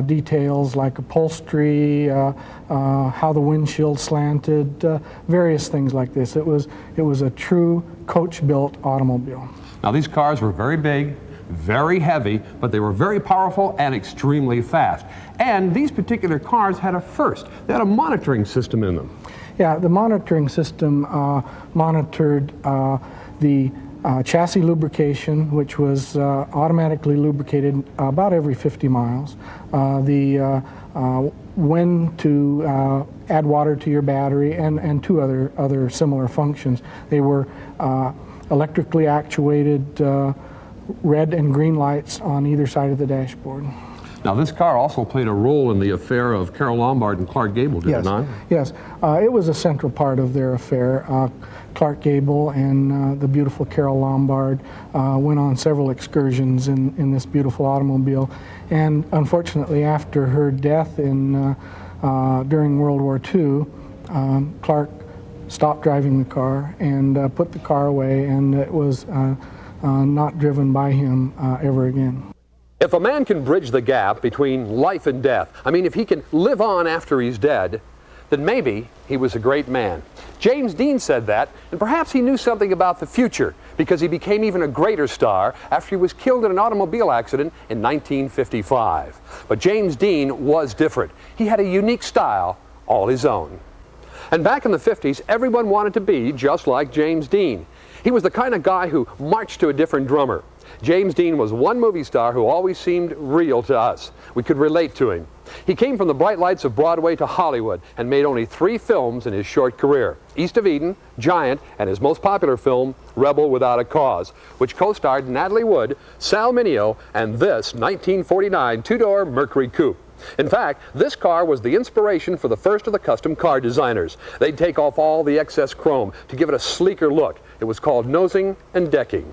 details like upholstery, how the windshield slanted, various things like this. It was a true coach-built automobile. Now, these cars were very big, very heavy, but they were very powerful and extremely fast. And these particular cars had a first. They had a monitoring system in them. Yeah, the monitoring system monitored the chassis lubrication, which was automatically lubricated about every 50 miles. When to add water to your battery, and two other similar functions. They were electrically actuated red and green lights on either side of the dashboard. Now, this car also played a role in the affair of Carole Lombard and Clark Gable, did it not? Yes, it was a central part of their affair. Clark Gable and the beautiful Carole Lombard went on several excursions in this beautiful automobile. And unfortunately, after her death during World War II, Clark stopped driving the car and put the car away, and it was not driven by him ever again. If a man can bridge the gap between life and death, I mean, if he can live on after he's dead, then maybe he was a great man. James Dean said that, and perhaps he knew something about the future, because he became even a greater star after he was killed in an automobile accident in 1955. But James Dean was different. He had a unique style all his own. And back in the 50s, everyone wanted to be just like James Dean. He was the kind of guy who marched to a different drummer. James Dean was one movie star who always seemed real to us. We could relate to him. He came from the bright lights of Broadway to Hollywood and made only 3 films in his short career: East of Eden, Giant, and his most popular film, Rebel Without a Cause, which co-starred Natalie Wood, Sal Mineo, and this 1949 two-door Mercury Coupe. In fact, this car was the inspiration for the first of the custom car designers. They'd take off all the excess chrome to give it a sleeker look. It was called nosing and decking.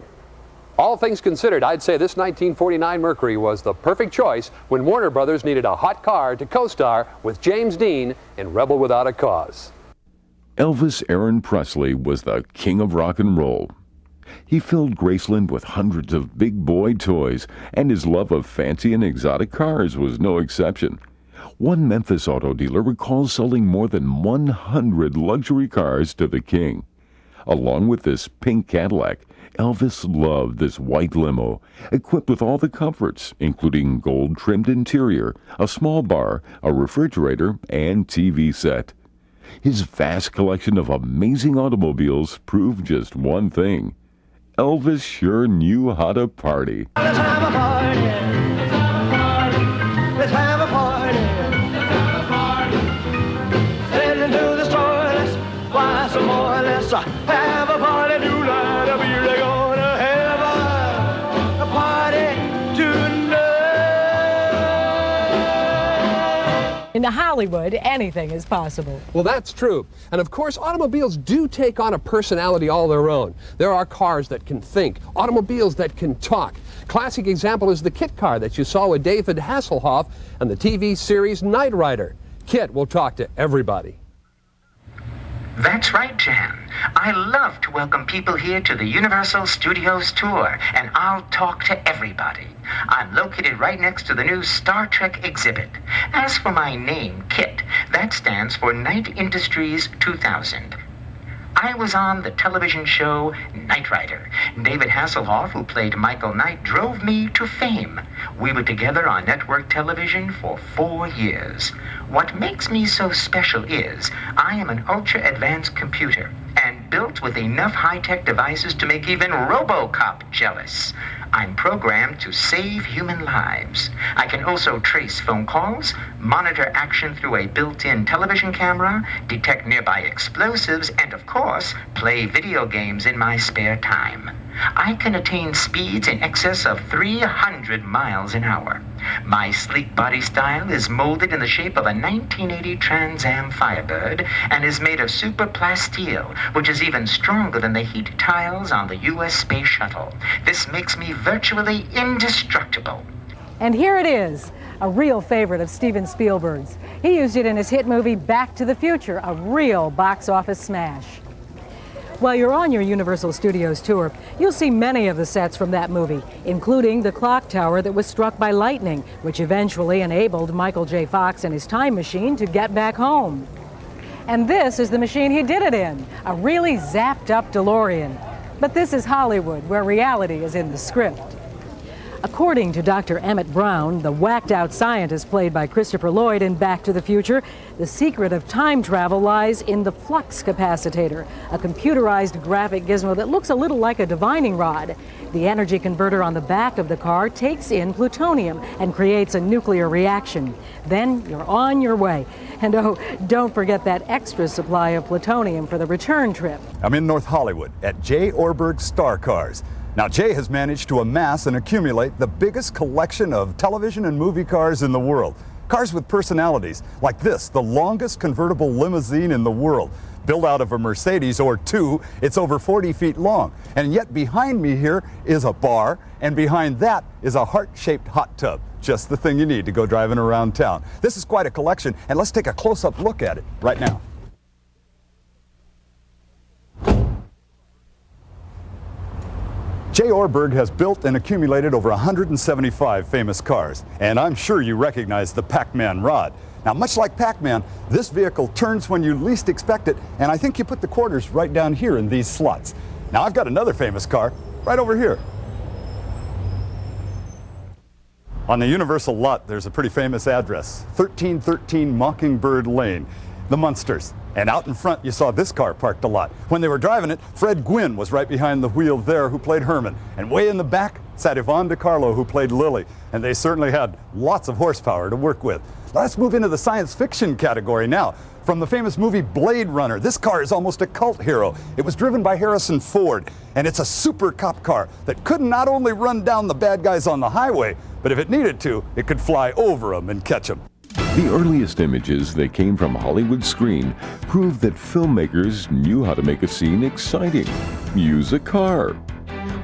All things considered, I'd say this 1949 Mercury was the perfect choice when Warner Brothers needed a hot car to co-star with James Dean in Rebel Without a Cause. Elvis Aaron Presley was the king of rock and roll. He filled Graceland with hundreds of big boy toys, and his love of fancy and exotic cars was no exception. One Memphis auto dealer recalls selling more than 100 luxury cars to the king. Along with this pink Cadillac, Elvis loved this white limo, equipped with all the comforts, including gold-trimmed interior, a small bar, a refrigerator, and TV set. His vast collection of amazing automobiles proved just one thing: Elvis sure knew how to party. Let's have a party. Let's have a party. Let's have a party. Let's have a party. Head into the store, let's buy some more. Let's have a party tonight. We're gonna have a party tonight. In Hollywood, anything is possible. Well, that's true. And of course, automobiles do take on a personality all their own. There are cars that can think, automobiles that can talk. Classic example is the KITT car that you saw with David Hasselhoff and the TV series Knight Rider. KITT will talk to everybody. That's right, Jan. I love to welcome people here to the Universal Studios tour, and I'll talk to everybody. I'm located right next to the new Star Trek exhibit. As for my name, KITT, that stands for Knight Industries 2000. I was on the television show Knight Rider. David Hasselhoff, who played Michael Knight, drove me to fame. We were together on network television for 4 years. What makes me so special is I am an ultra-advanced computer and built with enough high-tech devices to make even RoboCop jealous. I'm programmed to save human lives. I can also trace phone calls, monitor action through a built-in television camera, detect nearby explosives, and of course, play video games in my spare time. I can attain speeds in excess of 300 miles an hour. My sleek body style is molded in the shape of a 1980 Trans Am Firebird and is made of super plasteel, which is even stronger than the heat tiles on the U.S. Space Shuttle. This makes me virtually indestructible. And here it is, a real favorite of Steven Spielberg's. He used it in his hit movie Back to the Future, a real box office smash. While you're on your Universal Studios tour, you'll see many of the sets from that movie, including the clock tower that was struck by lightning, which eventually enabled Michael J. Fox and his time machine to get back home. And this is the machine he did it in, a really zapped up DeLorean. But this is Hollywood, where reality is in the script. According to Dr. Emmett Brown, the whacked-out scientist played by Christopher Lloyd in Back to the Future, the secret of time travel lies in the flux capacitor, a computerized graphic gizmo that looks a little like a divining rod. The energy converter on the back of the car takes in plutonium and creates a nuclear reaction. Then you're on your way. And oh, don't forget that extra supply of plutonium for the return trip. I'm in North Hollywood at J. Orberg Star Cars. Now, Jay has managed to amass and accumulate the biggest collection of television and movie cars in the world. Cars with personalities, like this, the longest convertible limousine in the world. Built out of a Mercedes or two, it's over 40 feet long. And yet behind me here is a bar, and behind that is a heart-shaped hot tub. Just the thing you need to go driving around town. This is quite a collection, and let's take a close-up look at it right now. J. Orberg has built and accumulated over 175 famous cars, and I'm sure you recognize the Pac-Man rod. Now, much like Pac-Man, this vehicle turns when you least expect it, and I think you put the quarters right down here in these slots. Now, I've got another famous car right over here. On the Universal lot, there's a pretty famous address, 1313 Mockingbird Lane, the Munsters. And out in front, you saw this car parked a lot. When they were driving it, Fred Gwynne was right behind the wheel there, who played Herman. And way in the back sat Yvonne DiCarlo, who played Lily. And they certainly had lots of horsepower to work with. Let's move into the science fiction category now. From the famous movie Blade Runner, this car is almost a cult hero. It was driven by Harrison Ford, and it's a super cop car that could not only run down the bad guys on the highway, but if it needed to, it could fly over them and catch them. The earliest images that came from Hollywood screen proved that filmmakers knew how to make a scene exciting. Use a car.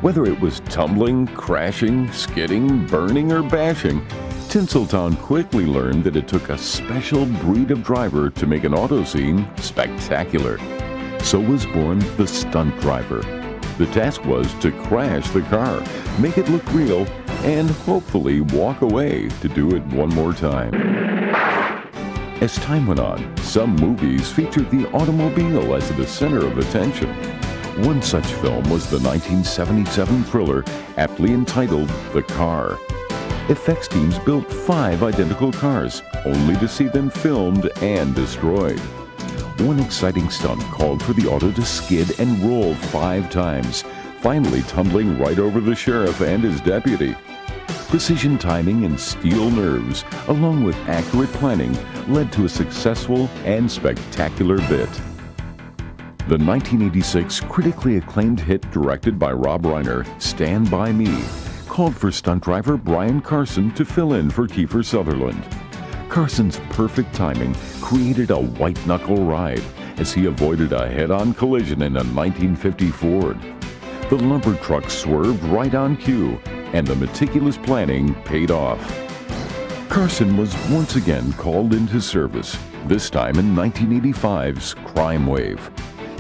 Whether it was tumbling, crashing, skidding, burning, or bashing, Tinseltown quickly learned that it took a special breed of driver to make an auto scene spectacular. So was born the stunt driver. The task was to crash the car, make it look real, and hopefully walk away to do it one more time. As time went on, some movies featured the automobile as the center of attention. One such film was the 1977 thriller aptly entitled The Car. Effects teams built 5 identical cars, only to see them filmed and destroyed. One exciting stunt called for the auto to skid and roll 5 times, finally tumbling right over the sheriff and his deputy. Precision timing and steel nerves, along with accurate planning, led to a successful and spectacular bit. The 1986 critically acclaimed hit directed by Rob Reiner, Stand By Me, called for stunt driver Brian Carson to fill in for Kiefer Sutherland. Carson's perfect timing created a white-knuckle ride as he avoided a head-on collision in a 1950 Ford. The lumber truck swerved right on cue, and the meticulous planning paid off. Carson was once again called into service, this time in 1985's Crime Wave.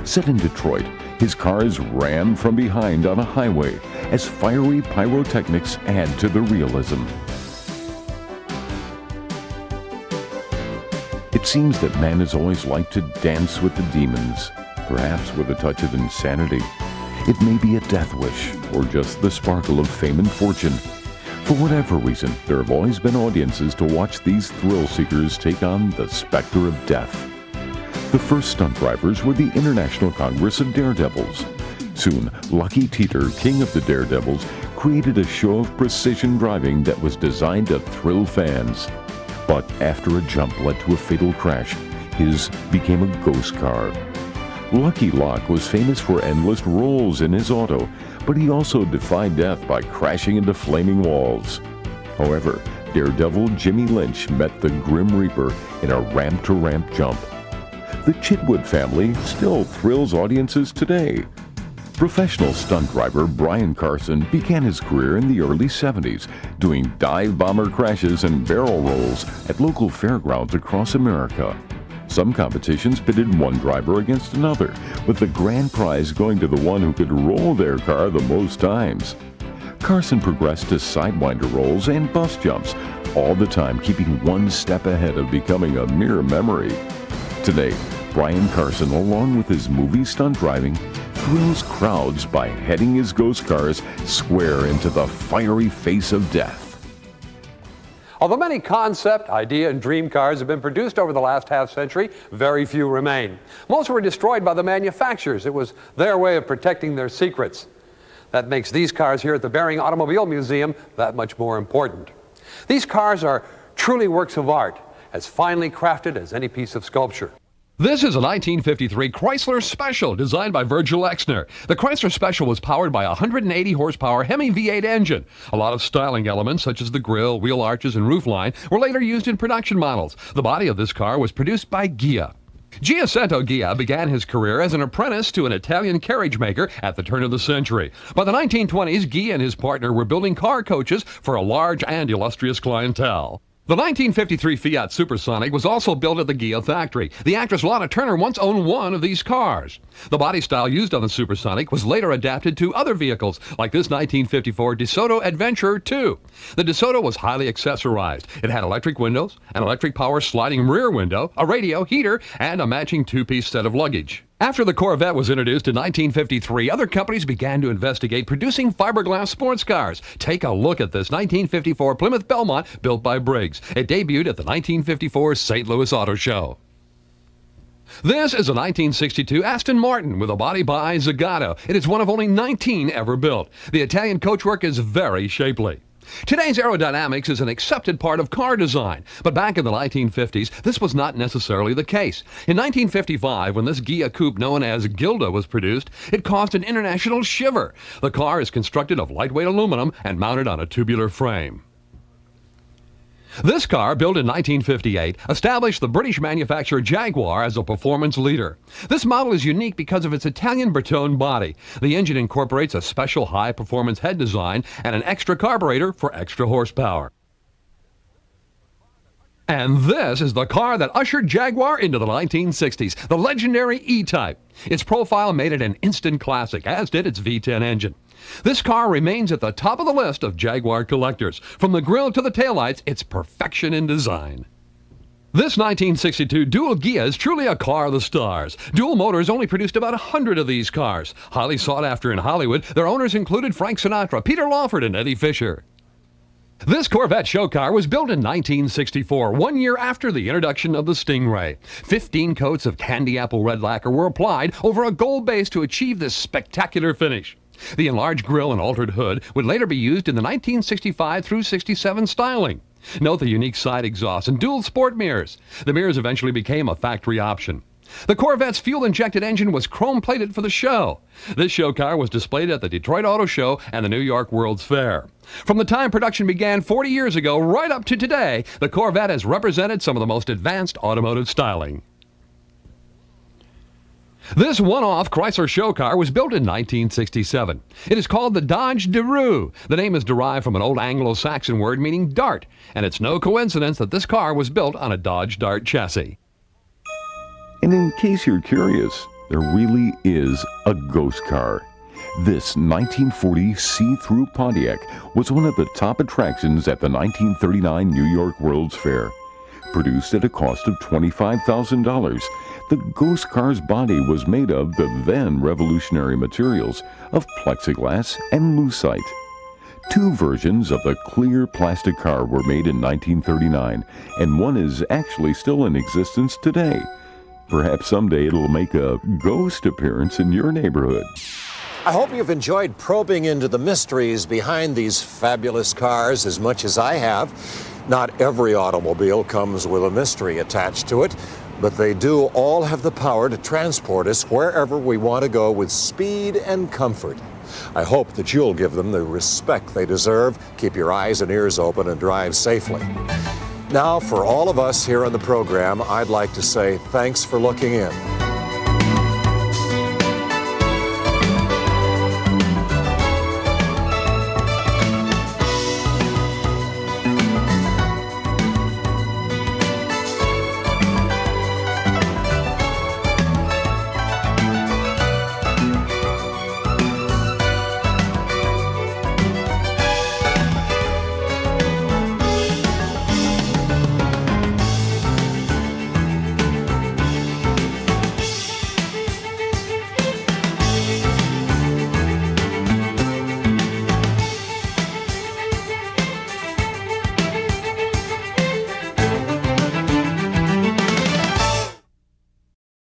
Set in Detroit, his cars ran from behind on a highway as fiery pyrotechnics add to the realism. It seems that man has always liked to dance with the demons, perhaps with a touch of insanity. It may be a death wish, or just the sparkle of fame and fortune. For whatever reason, there have always been audiences to watch these thrill seekers take on the specter of death. The first stunt drivers were the International Congress of Daredevils. Soon, Lucky Teeter, king of the Daredevils, created a show of precision driving that was designed to thrill fans. But after a jump led to a fatal crash, his became a ghost car. Lucky Locke was famous for endless rolls in his auto, but he also defied death by crashing into flaming walls. However, Daredevil Jimmy Lynch met the Grim Reaper in a ramp-to-ramp jump. The Chitwood family still thrills audiences today. Professional stunt driver Brian Carson began his career in the early 70s, doing dive bomber crashes and barrel rolls at local fairgrounds across America. Some competitions pitted one driver against another, with the grand prize going to the one who could roll their car the most times. Carson progressed to sidewinder rolls and bus jumps, all the time keeping one step ahead of becoming a mere memory. Today, Brian Carson, along with his movie stunt driving, thrills crowds by heading his ghost cars square into the fiery face of death. Although many concept, idea, and dream cars have been produced over the last half-century, very few remain. Most were destroyed by the manufacturers. It was their way of protecting their secrets. That makes these cars here at the Behring Automobile Museum that much more important. These cars are truly works of art, as finely crafted as any piece of sculpture. This is a 1953 Chrysler Special designed by Virgil Exner. The Chrysler Special was powered by a 180 horsepower Hemi V8 engine. A lot of styling elements such as the grille, wheel arches, and roofline were later used in production models. The body of this car was produced by Ghia. Giacinto Ghia began his career as an apprentice to an Italian carriage maker at the turn of the century. By the 1920s, Ghia and his partner were building car coaches for a large and illustrious clientele. The 1953 Fiat Supersonic was also built at the Ghia factory. The actress Lana Turner once owned one of these cars. The body style used on the Supersonic was later adapted to other vehicles, like this 1954 DeSoto Adventurer II. The DeSoto was highly accessorized. It had electric windows, an electric power sliding rear window, a radio, heater, and a matching two-piece set of luggage. After the Corvette was introduced in 1953, other companies began to investigate producing fiberglass sports cars. Take a look at this 1954 Plymouth Belmont built by Briggs. It debuted at the 1954 St. Louis Auto Show. This is a 1962 Aston Martin with a body by Zagato. It is one of only 19 ever built. The Italian coachwork is very shapely. Today's aerodynamics is an accepted part of car design, but back in the 1950s, this was not necessarily the case. In 1955, when this Ghia coupe known as Gilda was produced, it caused an international shiver. The car is constructed of lightweight aluminum and mounted on a tubular frame. This car, built in 1958, established the British manufacturer Jaguar as a performance leader. This model is unique because of its Italian Bertone body. The engine incorporates a special high-performance head design and an extra carburetor for extra horsepower. And this is the car that ushered Jaguar into the 1960s, the legendary E-Type. Its profile made it an instant classic, as did its V10 engine. This car remains at the top of the list of Jaguar collectors. From the grille to the taillights, it's perfection in design. This 1962 Dual Ghia is truly a car of the stars. Dual Motors only produced about 100 of these cars. Highly sought after in Hollywood, their owners included Frank Sinatra, Peter Lawford, and Eddie Fisher. This Corvette show car was built in 1964, 1 year after the introduction of the Stingray. 15 coats of candy apple red lacquer were applied over a gold base to achieve this spectacular finish. The enlarged grille and altered hood would later be used in the 1965 through 67 styling. Note the unique side exhaust and dual sport mirrors. The mirrors eventually became a factory option. The Corvette's fuel-injected engine was chrome-plated for the show. This show car was displayed at the Detroit Auto Show and the New York World's Fair. From the time production began 40 years ago right up to today, the Corvette has represented some of the most advanced automotive styling. This one-off Chrysler show car was built in 1967. It is called the Dodge Daru. The name is derived from an old Anglo-Saxon word meaning dart, and it's no coincidence that this car was built on a Dodge Dart chassis. And in case you're curious, there really is a ghost car. This 1940 see-through Pontiac was one of the top attractions at the 1939 New York World's Fair. Produced at a cost of $25,000, the ghost car's body was made of the then revolutionary materials of plexiglass and lucite. Two versions of the clear plastic car were made in 1939, and one is actually still in existence today. Perhaps someday it'll make a ghost appearance in your neighborhood. I hope you've enjoyed probing into the mysteries behind these fabulous cars as much as I have. Not every automobile comes with a mystery attached to it, but they do all have the power to transport us wherever we want to go with speed and comfort. I hope that you'll give them the respect they deserve, keep your eyes and ears open, and drive safely. Now, for all of us here on the program, I'd like to say thanks for looking in.